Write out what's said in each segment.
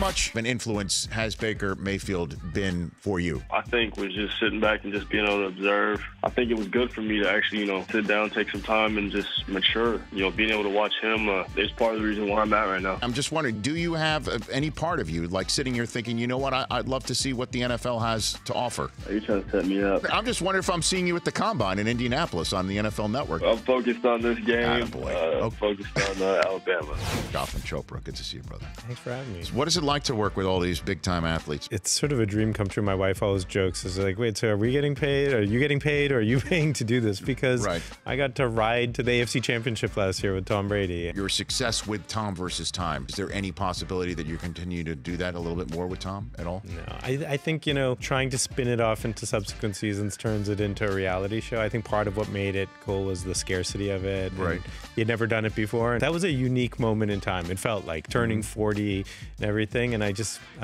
much of an influence has Baker Mayfield been for you? I think was just sitting back and just being able to observe. I think it was good for me to actually, sit down, take some time, and just mature. Being able to watch him is part of the reason where I'm at right now. I'm just wondering, do you have any part of you like sitting here thinking, you know what, I'd love to see what the NFL has to offer? Are you trying to set me up? I'm just wondering if I'm seeing you at the Combine in Indianapolis on the NFL Network. I'm focused on this game. Attaboy. I'm focused on Alabama. Gotham Chopra, good to see you, brother. Thanks for having me. So what is it like to work with all these big-time athletes? It's sort of a dream come true. My wife always jokes, is like, wait, so are we getting paid? Are you getting paid? Or are you paying to do this? Because I got to ride to the AFC Championship last year with Tom Brady. Your success with Tom versus time, is there any possibility that you continue to do that a little bit more with Tom at all? No, I think, trying to spin it off into subsequent seasons turns it into a reality show. I think part of what made it cool was the scarcity of it. Right. He had never done it before. That was a unique moment in time. It felt like turning 40 and everything, and I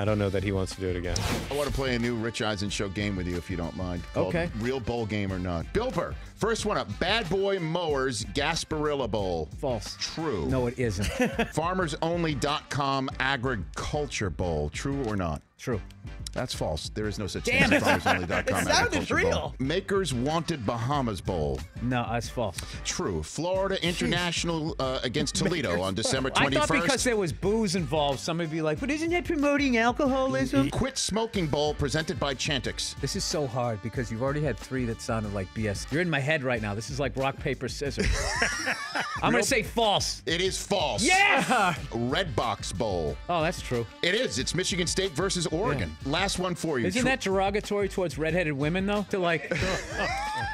don't know that he wants to do it again. I want to play a new Rich Eisen Show game with you, if you don't mind. Called Real Bowl Game or Not. Bill Burr, first one up. Bad Boy Mowers Gasparilla Bowl. False. True. No, it isn't. FarmersOnly.com Agriculture Bowl. True or not? True. That's false. There is no such thing Damn as it. FarmersOnly.com It sounded Agriculture real. Bowl. Makers Wanted Bahamas Bowl. No, that's false. True. Florida International against Toledo on December 21st. I thought because there was booze involved, somebody would be like, but isn't that promoting alcoholism? Quit Smoking Bowl presented by Chantix. This is so hard because you've already had 3 that sounded like BS. You're in my head right now. This is like rock, paper, scissors. I'm going to say false. It is false. Yeah! Red Box Bowl. Oh, that's true. It is. It's Michigan State versus Oregon. Yeah. Last one for you. Isn't that derogatory towards redheaded women, though? To like,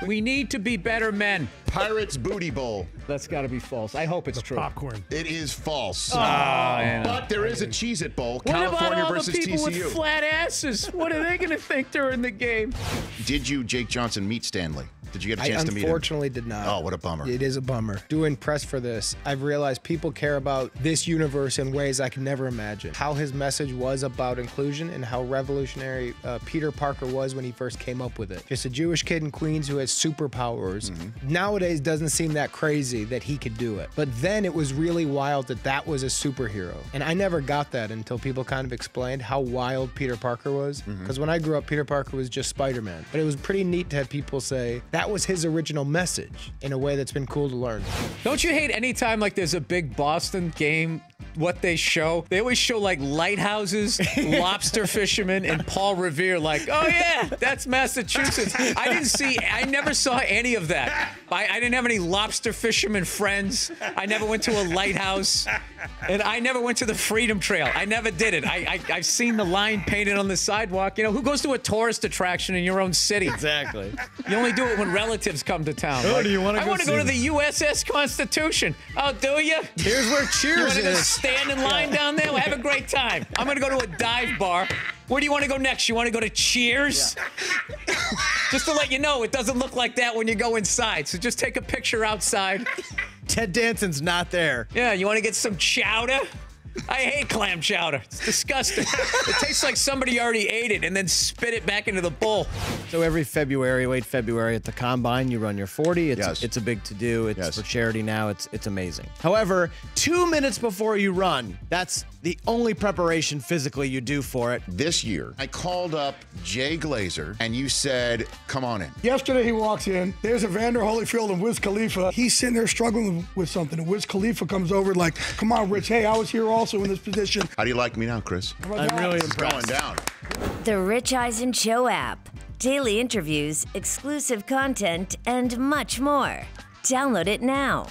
we need to be better men. Pirates Booty Bowl. That's got to be false. I hope it's true. Popcorn. It is false. Oh, yeah. But there is a Cheez-It Bowl. What California about all versus the people TCU. with flat asses? What are they going to think during the game? Did you, Jake Johnson, meet Stanley? Did you get a chance to meet him? I unfortunately did not. Oh, what a bummer. It is a bummer. Doing press for this, I've realized people care about this universe in ways I could never imagine. How his message was about inclusion and how revolutionary Peter Parker was when he first came up with it. Just a Jewish kid in Queens who has superpowers. Nowadays doesn't seem that crazy that he could do it. But then it was really wild that that was a superhero. And I never got that until people kind of explained how wild Peter Parker was. Because when I grew up, Peter Parker was just Spider-Man. But it was pretty neat to have people say that was his original message in a way that's been cool to learn. Don't you hate any time like there's a big Boston game, what they show? They always show like lighthouses, lobster fishermen, and Paul Revere like, oh yeah, that's Massachusetts. I never saw any of that. I didn't have any lobster fisherman friends. I never went to a lighthouse. And I never went to the Freedom Trail. I never did it. I've seen the line painted on the sidewalk. Who goes to a tourist attraction in your own city? Exactly. You only do it when relatives come to town. Oh, do you want to go I want to go to the USS Constitution. Oh, do you? Here's where Cheers You want to go is. stand in line down there? Well, have a great time. I'm going to go to a dive bar. Where do you want to go next? You want to go to Cheers? Yeah. Just to let you know, it doesn't look like that when you go inside. So just take a picture outside. Ted Danson's not there. Yeah, you want to get some chowder? I hate clam chowder. It's disgusting. It tastes like somebody already ate it and then spit it back into the bowl. So every February, late February at the Combine, you run your 40. It's a big to-do. It's for charity now. It's amazing. However, 2 minutes before you run, that's the only preparation physically you do for it. This year, I called up Jay Glazer, and you said, come on in. Yesterday he walks in, there's Evander Holyfield and Wiz Khalifa. He's sitting there struggling with something, and Wiz Khalifa comes over like, come on, Rich, hey, I was here also in this position. How do you like me now, Chris? I'm really It's impressed. going down. The Rich Eisen Show app. Daily interviews, exclusive content, and much more. Download it now.